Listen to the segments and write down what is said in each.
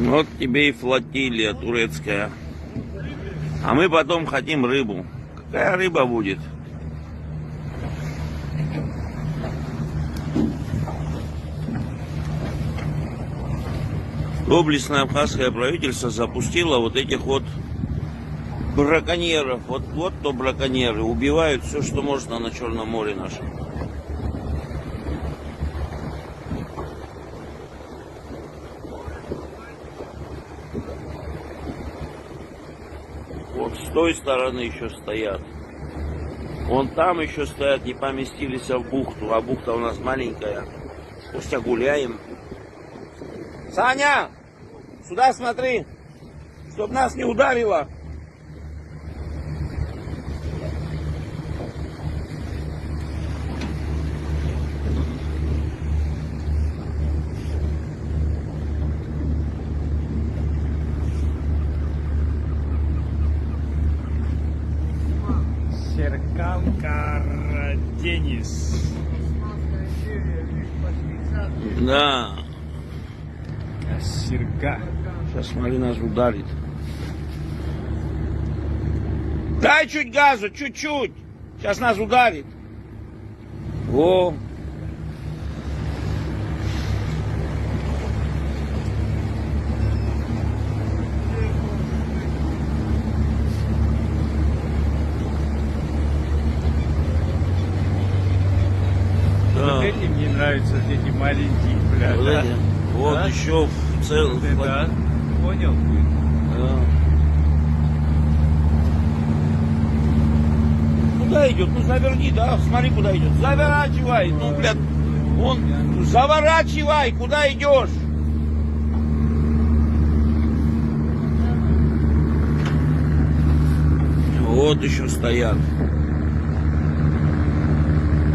Вот тебе и флотилия турецкая. А мы потом хотим рыбу. Какая рыба будет? Доблестное абхазское правительство запустило вот этих вот браконьеров. Вот то браконьеры. Убивают все, что можно на Черном море нашем. Вот с той стороны еще стоят. Вон там еще стоят, не поместились в бухту. А бухта у нас маленькая. Пусть гуляем. Саня! Сюда смотри! Чтоб нас не ударило! Серкан Караденис. Да. Серга. Сейчас смотри, нас ударит. Дай чуть газу, чуть-чуть. Сейчас нас ударит. Во. Вот эти мне нравятся, вот эти маленькие, бля, Вот, да? эти. Вот Да? еще в целом. Да, понял? Да. Куда идет? Ну заверни, да, смотри, куда идет. Заворачивай, ну, блядь, он, заворачивай, куда идешь? Вот еще стоят.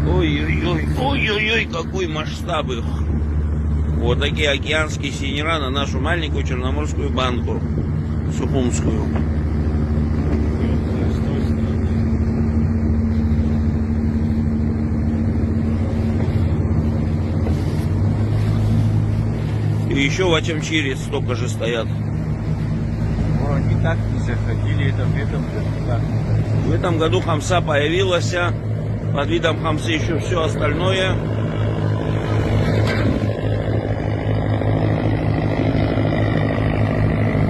Ой-ой-ой, ой-ой-ой, какой масштаб их. Вот такие океанские синера на нашу маленькую черноморскую банку Сухумскую. И еще в Ачамчире столько же стоят. О, они так не заходили, это в этом году так. В этом году хамса появилась, под видом хамсы еще все остальное.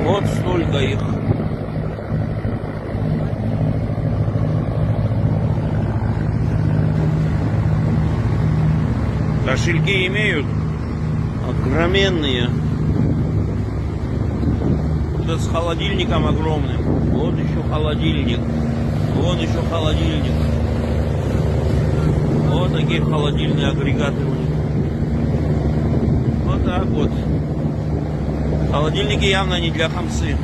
Вот столько их. Кошельки имеют огроменные. Вот с холодильником огромным. Вот еще холодильник. Вон еще холодильник. Вот такие холодильные агрегаты у них. Вот так вот. Холодильники явно не для хамсы.